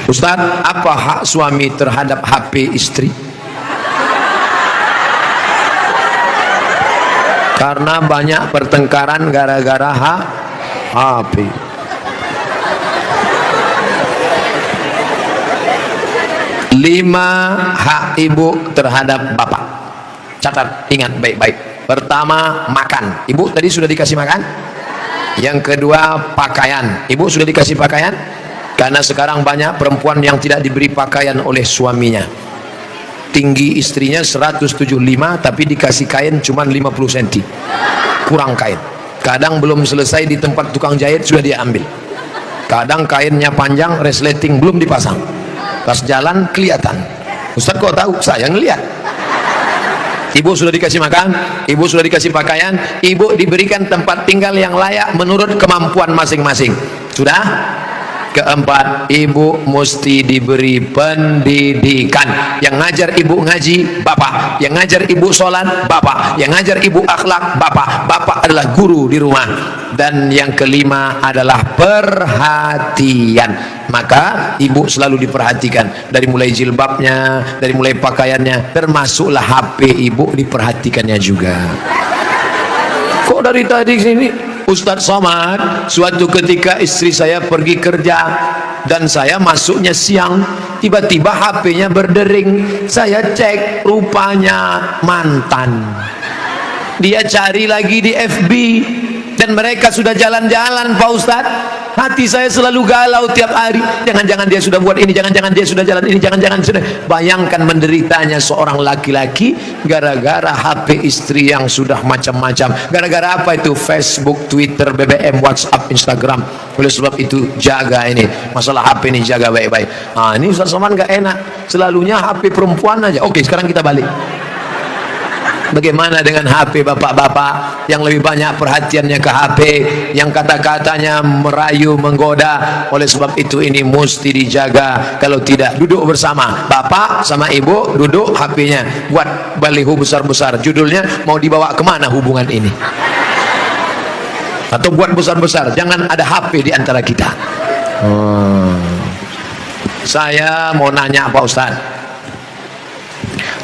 Ustaz, apa hak suami terhadap HP istri? Karena banyak pertengkaran gara-gara HP. Lima hak ibu terhadap bapak. Catat, ingat baik-baik. Pertama, makan. Ibu tadi sudah dikasih makan? Yang kedua, pakaian. Ibu sudah dikasih pakaian? Karena sekarang banyak perempuan yang tidak diberi pakaian oleh suaminya. Tinggi istrinya 175 tapi dikasih kain cuma 50 cm. Kurang kain. Kadang belum selesai di tempat tukang jahit sudah dia ambil. Kadang kainnya panjang, resleting belum dipasang. Pas jalan kelihatan. Ustaz kok tahu? Saya ngelihat. Ibu sudah dikasih makan, ibu sudah dikasih pakaian, ibu diberikan tempat tinggal yang layak menurut kemampuan masing-masing. Sudah? Keempat, ibu mesti diberi pendidikan. Yang ngajar ibu ngaji, bapak. Yang ngajar ibu sholat, bapak. Yang ngajar ibu akhlak, bapak. Bapak adalah guru di rumah. Dan yang kelima adalah perhatian. Maka ibu selalu diperhatikan. Dari mulai jilbabnya, dari mulai pakaiannya, termasuklah HP ibu diperhatikannya juga. Kok dari tadi sini Ustadz Somad, suatu ketika istri saya pergi kerja dan saya masuknya siang, tiba-tiba HP-nya berdering. Saya cek, rupanya mantan. Dia cari lagi di FB dan mereka sudah jalan-jalan, Pak Ustadz. Hati saya selalu galau tiap hari. Jangan-jangan dia sudah buat ini, jangan-jangan dia sudah jalan ini, jangan-jangan sudah. Bayangkan menderitanya seorang laki-laki gara-gara HP istri yang sudah macam-macam. Gara-gara apa itu? Facebook, Twitter, BBM, WhatsApp, Instagram. Oleh sebab itu jaga ini. Masalah HP ini jaga baik-baik. Nah, ini Ustaz Somad nggak enak. Selalunya HP perempuan aja. Oke, sekarang kita balik. Bagaimana dengan HP bapak-bapak yang lebih banyak perhatiannya ke HP, yang kata-katanya merayu, menggoda? Oleh sebab itu ini mesti dijaga. Kalau tidak, duduk bersama bapak sama ibu, duduk, HP-nya buat baliho besar-besar, judulnya mau dibawa kemana hubungan ini, atau buat besar-besar, jangan ada HP di antara kita. Saya mau nanya Pak Ustadz,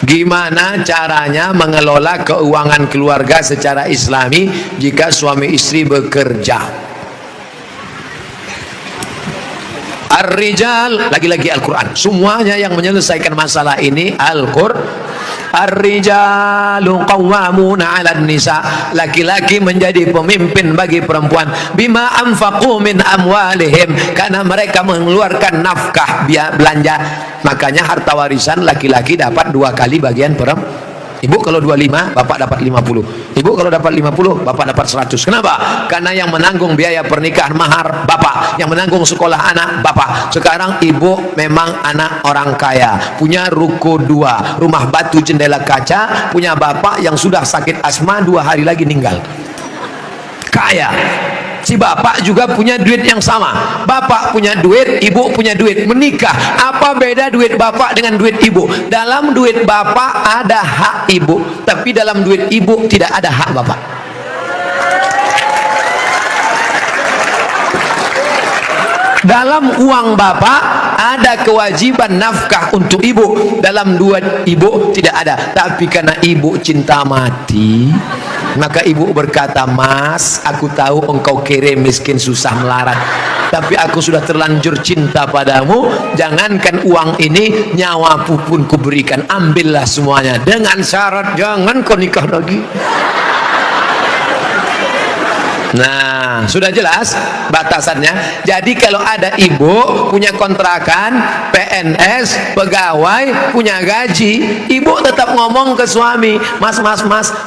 gimana caranya mengelola keuangan keluarga secara islami jika suami istri bekerja? Ar-rijal, lagi-lagi Al-Quran. Semuanya yang menyelesaikan masalah ini Al-Quran. Ar-rijalu qawwamuna 'alan nisa. Laki-laki menjadi pemimpin bagi perempuan bima anfaqu min amwalihim, karena mereka mengeluarkan nafkah belanja. Makanya harta warisan laki-laki dapat 2 kali bagian perempuan. Ibu kalau 25, bapak dapat 50. Ibu kalau dapat 50, bapak dapat 100. Kenapa? Karena yang menanggung biaya pernikahan mahar bapak, yang menanggung sekolah anak bapak. Sekarang ibu memang anak orang kaya, punya ruko 2, rumah batu jendela kaca, punya bapak yang sudah sakit asma 2 hari lagi meninggal. Kaya. Si bapak juga punya duit yang sama. Bapak punya duit, ibu punya duit, menikah. Apa beda duit bapak dengan duit ibu? Dalam duit bapak ada hak ibu, tapi dalam duit ibu tidak ada hak bapak. Dalam uang bapak ada kewajiban nafkah untuk ibu, dalam duit ibu tidak ada. Tapi karena ibu cinta mati, maka ibu berkata, "Mas, aku tahu engkau kere, miskin, susah melarat, tapi aku sudah terlanjur cinta padamu. Jangankan uang ini, nyawaku pun kuberikan. Ambillah semuanya, dengan syarat jangan kau nikah lagi." Nah, sudah jelas batasannya. Jadi kalau ada ibu punya kontrakan, PNS, pegawai, punya gaji, ibu tetap ngomong ke suami, mas,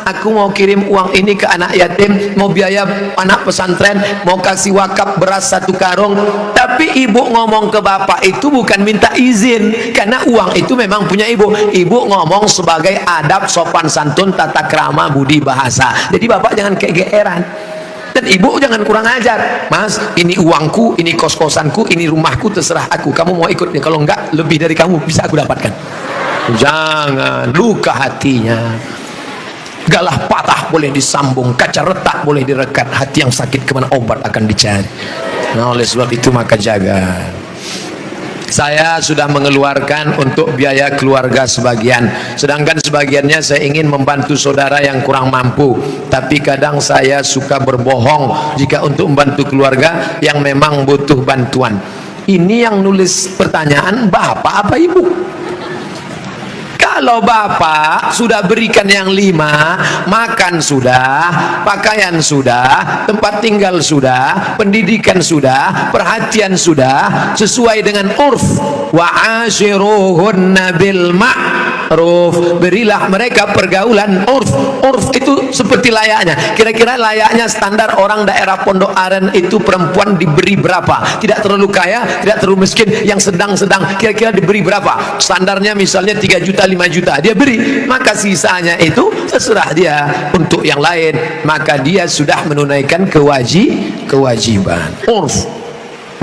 aku mau kirim uang ini ke anak yatim, mau biaya anak pesantren, mau kasih wakaf beras 1 karung. Tapi ibu ngomong ke bapak itu bukan minta izin, karena uang itu memang punya ibu. Ibu ngomong sebagai adab, sopan santun, tata krama, budi bahasa. Jadi bapak jangan kegeeran. Dan ibu jangan kurang ajar, mas, ini uangku, ini kos-kosanku, ini rumahku, terserah aku, kamu mau ikut nih, kalau enggak lebih dari kamu bisa aku dapatkan. Jangan, luka hatinya. Galah patah boleh disambung, kaca retak boleh direkat, hati yang sakit kemana obat akan dicari. Nah, oleh sebab itu maka jaga. Saya sudah mengeluarkan untuk biaya keluarga sebagian, sedangkan sebagiannya saya ingin membantu saudara yang kurang mampu. Tapi kadang saya suka berbohong jika untuk membantu keluarga yang memang butuh bantuan. Ini yang nulis pertanyaan bapak apa ibu? Kalau bapak sudah berikan yang 5, makan sudah, pakaian sudah, tempat tinggal sudah, pendidikan sudah, perhatian sudah, sesuai dengan urf, wa ashiruhunna bil ma'ruf, berilah mereka pergaulan urf. Urf itu seperti layaknya, kira-kira layaknya standar orang daerah Pondok Aren itu perempuan diberi berapa, tidak terlalu kaya, tidak terlalu miskin, yang sedang-sedang, kira-kira diberi berapa standarnya, misalnya 3 juta 5 juta dia beri, maka sisanya itu terserah dia untuk yang lain, maka dia sudah menunaikan kewajiban. Urf,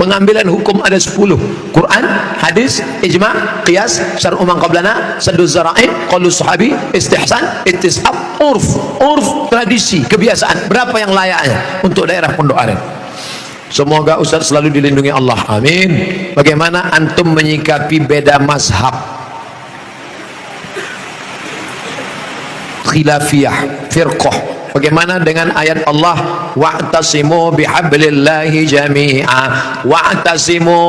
pengambilan hukum ada 10, Quran, hadis, ijma', qiyas, syar'u man qablana, sadduz zara'i, qaulus sahabi, istihsan, ittisab. Urf, tradisi, kebiasaan, berapa yang layaknya untuk daerah Pondok Aren. Semoga Ustaz selalu dilindungi Allah, amin. Bagaimana antum menyikapi beda mazhab, khilafiyah, firqah? Bagaimana dengan ayat Allah, wa'tasimu bihablillahi jami'a, wa'tasimu,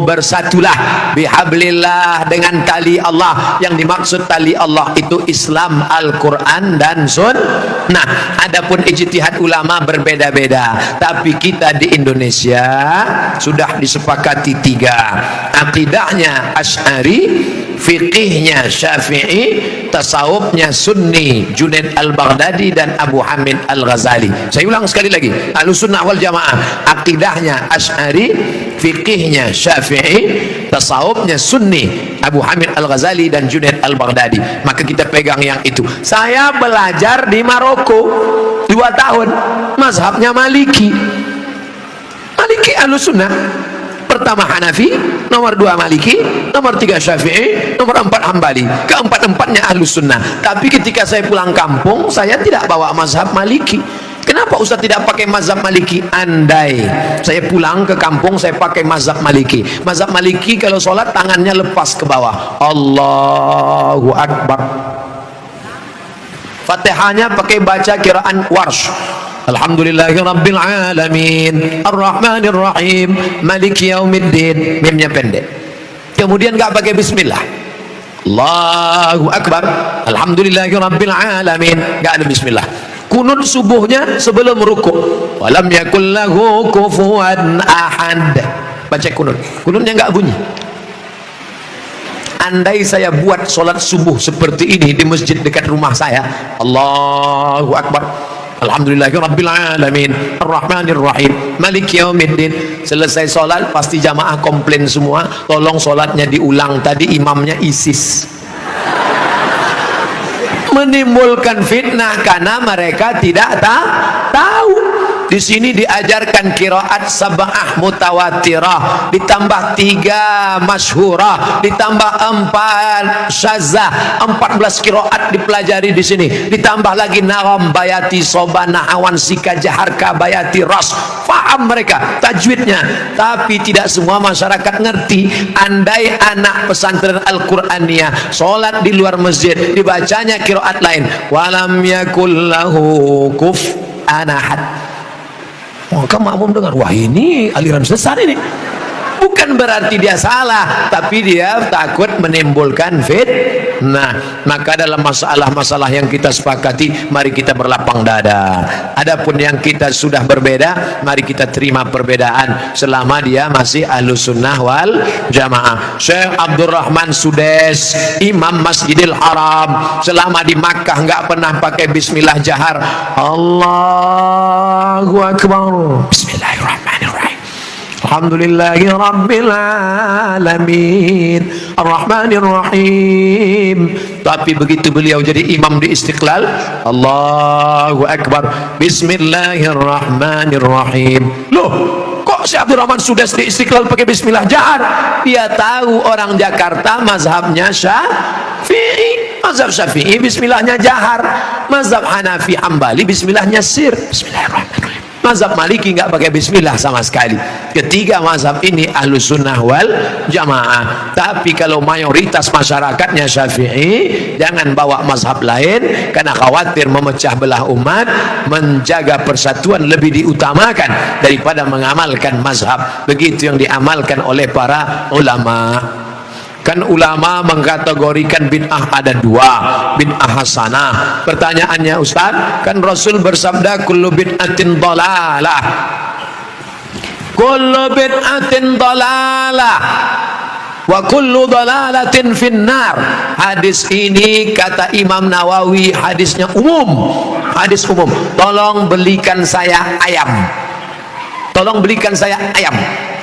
bersatulah, bihablillah, dengan tali Allah. Yang dimaksud tali Allah itu Islam, Al-Quran dan Sunnah. Adapun ijtihad ulama berbeda-beda, tapi kita di Indonesia sudah disepakati 3. Akidahnya Asy'ari, fiqihnya Syafi'i, tasawufnya Sunni, Junaid Al-Baghdadi dan Abu Hamid Al-Ghazali. Saya ulang sekali lagi, Ahlussunnah wal Jamaah akidahnya Asy'ari, fiqihnya Syafi'i, tasawufnya Sunni, Abu Hamid Al-Ghazali dan Junaid Al-Baghdadi. Maka kita pegang yang itu. Saya belajar di Maroko 2 tahun, mazhabnya Maliki Ahlussunnah. Pertama Hanafi, nomor 2 Maliki, nomor 3 Syafi'i, nomor 4 Hambali. Keempat-empatnya Ahlussunnah. Tapi ketika saya pulang kampung, saya tidak bawa mazhab Maliki. Kenapa Ustaz tidak pakai mazhab Maliki? Andai saya pulang ke kampung, saya pakai mazhab Maliki. Mazhab Maliki kalau sholat tangannya lepas ke bawah, Allahu Akbar. Fatihahnya pakai baca kiraan Warsh, Alhamdulillahirabbil alamin, Ar-Rahmanir Rahim, Maliki Yaumiddin, mimnya pendek. Kemudian enggak pakai bismillah, Allahu Akbar, Alhamdulillahirabbil alamin, enggak ada bismillah. Kunut subuhnya sebelum rukuk, walam yakul lahu kufuwan ahad, baca kunutnya enggak bunyi. Andai saya buat sholat subuh seperti ini di masjid dekat rumah saya, Allahu Akbar, Alhamdulillahirabbil alamin, Ar-Rahmanir Rahim, Maliki Yaumiddin. Selesai sholat pasti jamaah komplain semua, tolong sholatnya diulang, tadi imamnya ISIS. Menimbulkan fitnah karena mereka tidak tahu. Di sini diajarkan qiraat 7 mutawatirah, ditambah 3 masyhurah, ditambah 4 syazah, 14 qiraat dipelajari di sini. Ditambah lagi nagham, bayati, sobana, awan, sika, jaharka, bayati, ras. Faham mereka tajwidnya, tapi tidak semua masyarakat ngerti. Andai anak pesantren Al-Qur'aniyah sholat di luar masjid, dibacanya qiraat lain, walam yakul lahu kufuwan ahad, maka makmum dengar, wah ini aliran sesat ini. Bukan berarti dia salah, tapi dia takut menimbulkan Nah, maka dalam masalah-masalah yang kita sepakati, mari kita berlapang dada. Adapun yang kita sudah berbeda, mari kita terima perbedaan selama dia masih Ahlus Sunnah wal Jamaah. Syekh Abdurrahman Sudes, Imam Masjidil Haram, selama di Makkah nggak pernah pakai bismillah jahar. Allahu Akbar. Bismillahirrahmanirrahim. Alhamdulillahi Rabbil Alamin Ar-Rahmanir-Rahim. Tapi begitu beliau jadi imam di Istiqlal, Allahu Akbar, Bismillahirrahmanirrahim. Loh, kok si Abdurrahman Sudes di Istiqlal pakai bismillah jahar? Dia tahu orang Jakarta mazhabnya Syafi'i. Mazhab Syafi'i bismillahnya jahar. Mazhab Hanafi Hambali bismillahnya sir. Bismillahirrahmanirrahim. Mazhab Maliki nggak pakai bismillah sama sekali. Ketiga mazhab ini Ahlus Sunnah wal Jamaah. Tapi kalau mayoritas masyarakatnya Syafi'i, jangan bawa mazhab lain, karena khawatir memecah belah umat. Menjaga persatuan lebih diutamakan daripada mengamalkan mazhab. Begitu yang diamalkan oleh para ulama. Kan ulama mengkategorikan bid'ah ada dua, bid'ah hasanah. Pertanyaannya Ustaz, kan Rasul bersabda kullu bid'atin dhalalah, kullu bid'atin dhalalah wa kullu dhalalatin finnar. Hadis ini kata Imam Nawawi hadisnya umum, hadis umum. Tolong belikan saya ayam, tolong belikan saya ayam.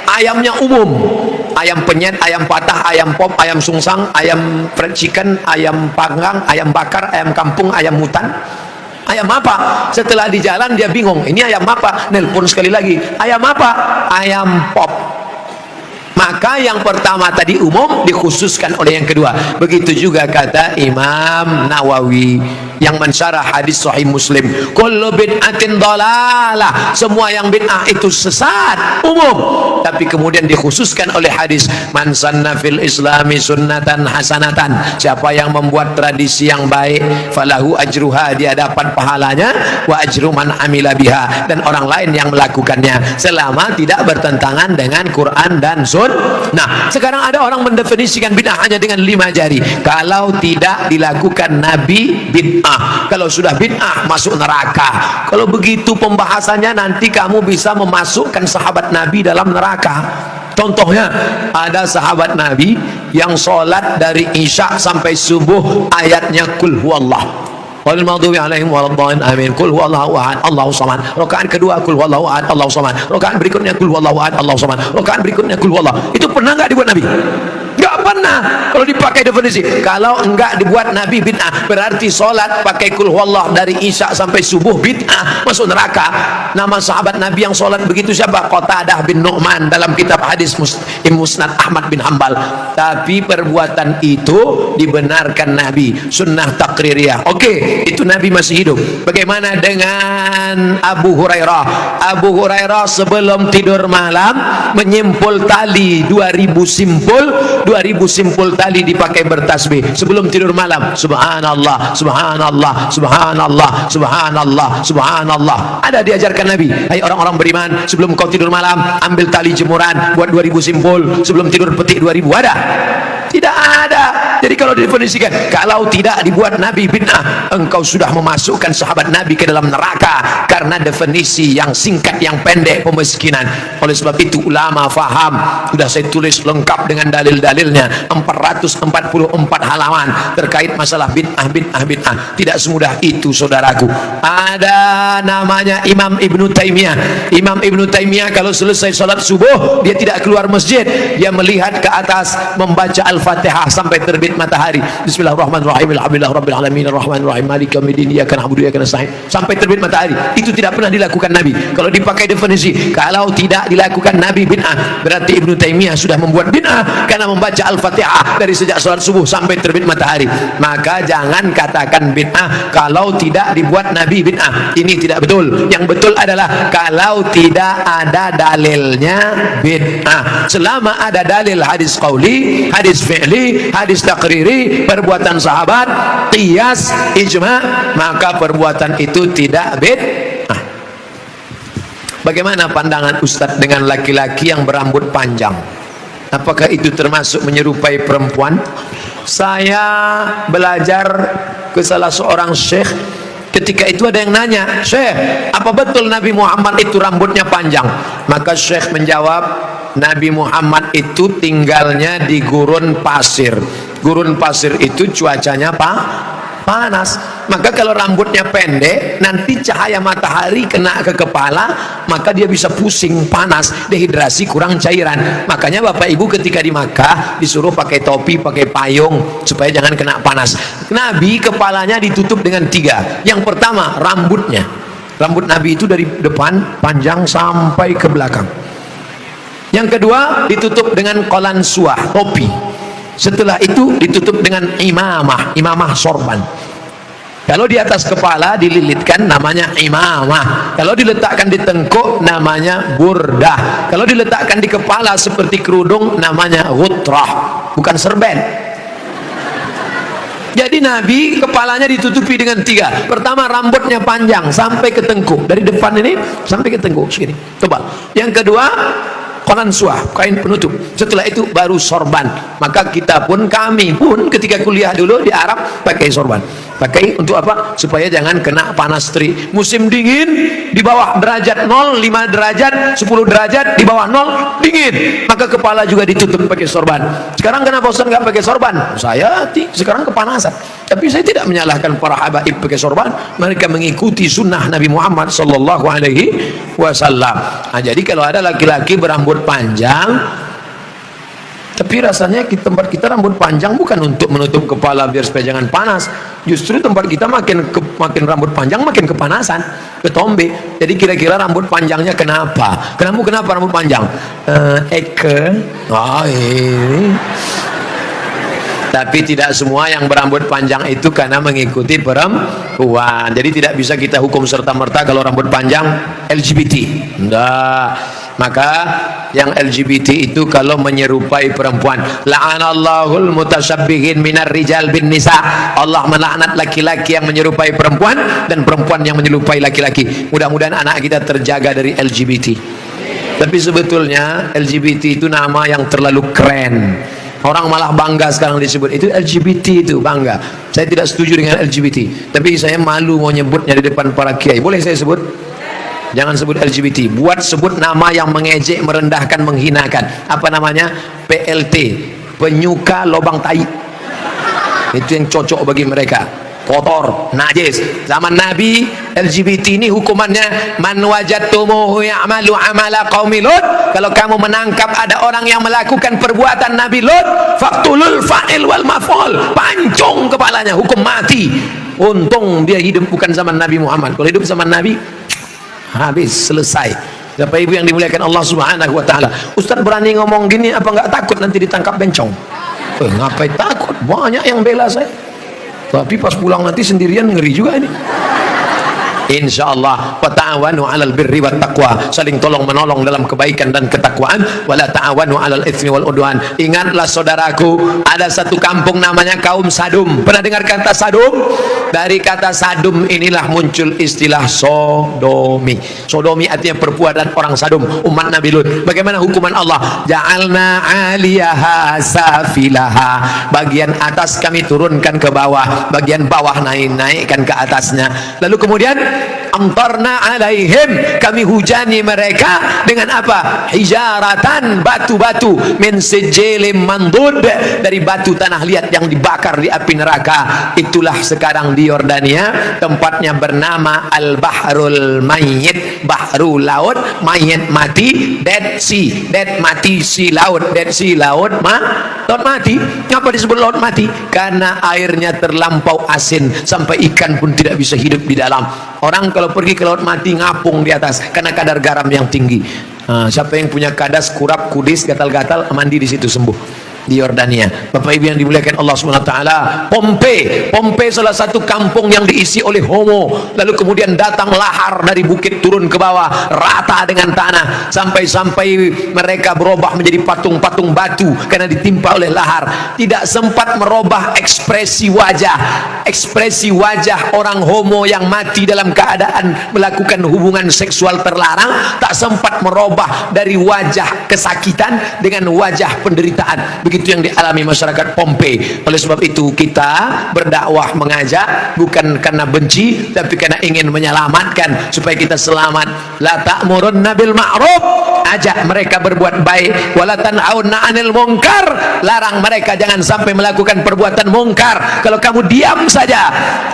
Ayamnya umum, ayam penyet, ayam patah, ayam pop, ayam sungsang, ayam fried chicken, ayam panggang, ayam bakar, ayam kampung, ayam hutan. Ayam apa? Setelah di jalan dia bingung, ini ayam apa? Nelpon sekali lagi, ayam apa? Ayam pop. Maka yang pertama tadi umum, dikhususkan oleh yang kedua. Begitu juga kata Imam Nawawi yang mensyarah hadis Sahih Muslim, kullu bid'atin dhalalah, semua yang bid'ah itu sesat, umum. Tapi kemudian dikhususkan oleh hadis, man sanna fil islami sunnatan hasanatan, siapa yang membuat tradisi yang baik, falahu ajruha, dia dapat pahalanya, wa ajru man amila biha, dan orang lain yang melakukannya, selama tidak bertentangan dengan Quran dan Sunnah. Nah, sekarang ada orang mendefinisikan bid'ah hanya dengan 5 jari. Kalau tidak dilakukan Nabi, bid'ah. Kalau sudah bid'ah, masuk neraka. Kalau begitu pembahasannya, nanti kamu bisa memasukkan sahabat Nabi dalam neraka. Contohnya, ada sahabat Nabi yang sholat dari Isya sampai subuh ayatnya kul huwallah. Wal maghdubi alaihim waladdallin amin. Qul huwallahu ahad, Allahu samad. Rakaat kedua qul huwallahu ahad, Allahu samad. Rakaat berikutnya qul huwallahu ahad, Allahu samad. Rakaat berikutnya qul huwallahu. Itu pernah enggak dibuat Nabi? Enggak pernah. Kalau dipakai definisi, kalau enggak dibuat Nabi bid'ah, berarti sholat pakai qul huwallahu dari Isya sampai subuh bid'ah, masuk neraka. Nama sahabat Nabi yang sholat begitu siapa? Qatadah bin Nu'man dalam kitab hadis Musnad Ahmad bin Hambal. Tapi perbuatan itu dibenarkan Nabi, sunnah takririyah. Oke, itu Nabi masih hidup. Bagaimana dengan Abu Hurairah? Abu Hurairah sebelum tidur malam menyimpul tali 2000 simpul tali dipakai bertasbih sebelum tidur malam. Subhanallah, subhanallah, subhanallah, subhanallah, subhanallah. Ada diajarkan Nabi, hai orang-orang beriman, sebelum kau tidur malam ambil tali jemuran, buat 2000 simpul, sebelum tidur petik 2000. Ada? Tidak ada. Jadi kalau didefinisikan, kalau tidak dibuat Nabi bid'ah, engkau sudah memasukkan sahabat Nabi ke dalam neraka, karena definisi yang singkat, yang pendek, pemiskinan. Oleh sebab itu ulama faham, sudah saya tulis lengkap dengan dalil-dalilnya 444 halaman terkait masalah bid'ah. Tidak semudah itu saudaraku. Ada namanya Imam Ibnu Taimiyah. Imam Ibnu Taimiyah kalau selesai salat subuh, dia tidak keluar masjid, dia melihat ke atas membaca Al-Fatihah sampai terbit matahari. Bismillahirrahmanirrahim. Alhamdulillahirabbil alamin arrahmanirrahim maliki yaumiddin iyyaka na'budu wa iyyaka nasta'in, sampai terbit matahari. Itu tidak pernah dilakukan Nabi. Kalau dipakai definisi, kalau tidak dilakukan Nabi bid'ah, berarti Ibnu Taimiyah sudah membuat bid'ah karena membaca Al-Fatihah dari sejak salat subuh sampai terbit matahari. Maka jangan katakan bid'ah kalau tidak dibuat Nabi bid'ah. Ini tidak betul. Yang betul adalah kalau tidak ada dalilnya bid'ah. Selama ada dalil hadis qauli, hadis fi'li, hadis takriri, perbuatan sahabat, qiyas, ijma', maka perbuatan itu tidak bid'ah. Bagaimana pandangan Ustadz dengan laki-laki yang berambut panjang? Apakah itu termasuk menyerupai perempuan? Saya belajar ke salah seorang syekh. Ketika itu ada yang nanya, "Syekh, apa betul Nabi Muhammad itu rambutnya panjang?" Maka syekh menjawab, Nabi Muhammad itu tinggalnya di gurun pasir. Gurun pasir itu cuacanya panas. Maka kalau rambutnya pendek, nanti cahaya matahari kena ke kepala, maka dia bisa pusing, panas, dehidrasi, kurang cairan. Makanya Bapak Ibu ketika di Makkah disuruh pakai topi, pakai payung supaya jangan kena panas. Nabi kepalanya ditutup dengan 3. Yang pertama, rambutnya. Rambut Nabi itu dari depan panjang sampai ke belakang. Yang kedua, ditutup dengan qalansuah, topi. Setelah itu ditutup dengan imamah sorban. Kalau di atas kepala dililitkan namanya imamah. Kalau diletakkan di tengkuk namanya burdah. Kalau diletakkan di kepala seperti kerudung namanya ghutrah, bukan serben. Jadi Nabi kepalanya ditutupi dengan 3. Pertama, rambutnya panjang sampai ke tengkuk, dari depan ini sampai ke tengkuk segini, tebal. Yang kedua, qalansuah, kain penutup. Setelah itu baru sorban. Maka kami pun ketika kuliah dulu di Arab pakai sorban. Pakai untuk apa? Supaya jangan kena panas terik. Musim dingin di bawah derajat 0, 5 derajat, 10 derajat, di bawah 0 dingin. Maka kepala juga ditutup pakai sorban. Sekarang kenapa Ustaz nggak pakai sorban? Saya sekarang kepanasan. Tapi saya tidak menyalahkan para habaib pakai sorban. Mereka mengikuti sunnah Nabi Muhammad sallallahu alaihi wasallam. Nah, jadi kalau ada laki-laki berambut panjang, tapi rasanya di tempat kita rambut panjang bukan untuk menutup kepala biar supaya jangan panas. Justru tempat kita makin rambut panjang makin kepanasan, ketombe. Jadi kira-kira rambut panjangnya kenapa? Kenapa rambut panjang? Ini. Tapi tidak semua yang berambut panjang itu karena mengikuti perempuan. Jadi tidak bisa kita hukum serta-merta kalau rambut panjang LGBT. Enggak. Maka yang LGBT itu kalau menyerupai perempuan, la'anallahul mutasyabbihin minar rijal bin nisa. Allah melaknat laki-laki yang menyerupai perempuan dan perempuan yang menyerupai laki-laki. Mudah-mudahan anak kita terjaga dari LGBT. Tapi sebetulnya LGBT itu nama yang terlalu keren. Orang malah bangga sekarang disebut itu LGBT, itu bangga. Saya tidak setuju dengan LGBT, tapi saya malu mau nyebutnya di depan para kiai. Boleh saya sebut? Jangan sebut LGBT. Buat sebut nama yang mengejek, merendahkan, menghinakan. Apa namanya? PLT, penyuka lobang tai. Itu yang cocok bagi mereka. Kotor, najis. Zaman Nabi LGBT ini hukumannya man wajadtumuhu ya'malu amala qaumi Lut. Kalau kamu menangkap ada orang yang melakukan perbuatan Nabi Lut, faqtulul fa'il wal maf'ul, pancung kepalanya, hukum mati. Untung dia hidup bukan zaman Nabi Muhammad. Kalau hidup zaman Nabi, habis, selesai. Bapak Ibu yang dimuliakan Allah Subhanahu wa taala. Ustaz berani ngomong gini apa enggak takut nanti ditangkap bencong? Ngapain takut? Banyak yang bela saya. Tapi pas pulang nanti sendirian ngeri juga ini. Insyaallah, wa ta'awanu 'alal birri wat taqwa, saling tolong menolong dalam kebaikan dan ketakwaan, wala ta'awanu 'alal itsmi wal udwan. Ingatlah saudaraku, ada satu kampung namanya kaum Sadum. Pernah dengar kata Sadum? Dari kata Sadum inilah muncul istilah sodomi. Sodomi artinya perbuatan orang Sadum, umat Nabi Lut. Bagaimana hukuman Allah? Ja'alna 'aliyaha safilaha. Bagian atas kami turunkan ke bawah, bagian bawah naikkan ke atasnya. Lalu kemudian amtarna alaihim, kami hujani mereka dengan apa? Hijaratan, batu-batu, min sijilin mandud, dari batu tanah liat yang dibakar di api neraka. Itulah sekarang di Yordania, tempatnya bernama Al-Bahrul Mayyit, bahru laut, mayit mati, Dead Sea, dead mati, sea laut, Dead Sea laut mati. Kenapa disebut laut mati? Karena airnya terlampau asin sampai ikan pun tidak bisa hidup di dalam. Orang kalau pergi ke laut mati ngapung di atas karena kadar garam yang tinggi. Siapa yang punya kadas, kurap, kudis, gatal-gatal, mandi di situ sembuh. Di Yordania. Bapak Ibu yang dimuliakan Allah Subhanahu wa taala, Pompei salah satu kampung yang diisi oleh homo. Lalu kemudian datang lahar dari bukit turun ke bawah, rata dengan tanah, sampai mereka berubah menjadi patung-patung batu karena ditimpa oleh lahar. Tidak sempat merubah ekspresi wajah orang homo yang mati dalam keadaan melakukan hubungan seksual terlarang, tak sempat merubah dari wajah kesakitan dengan wajah penderitaan. Begitu begitu yang dialami masyarakat Pompei. Oleh sebab itu kita berdakwah mengajak bukan karena benci, tapi karena ingin menyelamatkan supaya kita selamat. La ta'murunna bil ma'ruf, ajak mereka berbuat baik, wala tanhauna 'anil munkar, larang mereka jangan sampai melakukan perbuatan mungkar. Kalau kamu diam saja,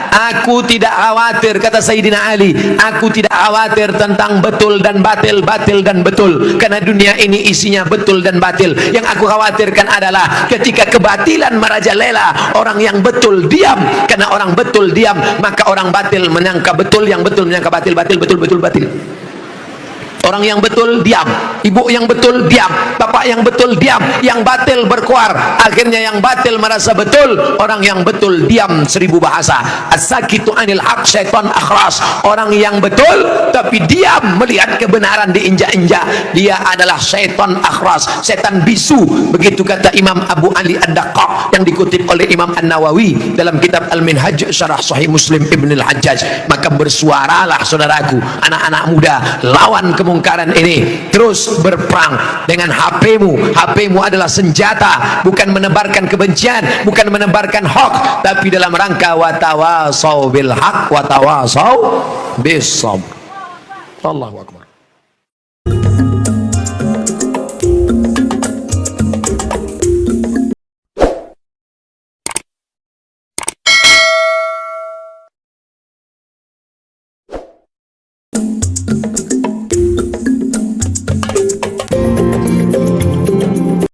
aku tidak khawatir, kata Sayyidina Ali, aku tidak khawatir tentang betul dan batil, batil dan betul, karena dunia ini isinya betul dan batil. Yang aku khawatirkan adalah ketika kebatilan merajalela, orang yang betul diam. Karena orang betul diam, maka orang batil menyangka betul, yang betul menyangka batil, batil betul, betul batil. Orang yang betul diam, ibu yang betul diam, bapak yang betul diam, yang batil berkuar. Akhirnya yang batil merasa betul, orang yang betul diam. 1000 bahasa. As-sakitu anil haq syaitan akhras. Orang yang betul tapi diam melihat kebenaran diinjak-injak, dia adalah syaitan akhras, setan bisu. Begitu kata Imam Abu Ali Ad-Daqqaq yang dikutip oleh Imam An-Nawawi dalam kitab Al-Minhaj Syarah Sahih Muslim Ibn Al-Hajjaj. Maka bersuaralah saudaraku, anak-anak muda, lawan kemungkaran ini, terus berperang dengan HP-mu. HP-mu adalah senjata, bukan menebarkan kebencian, bukan menebarkan hoax, tapi dalam rangka watawasau bil haq watawasau bis sabr. Allahu akbar.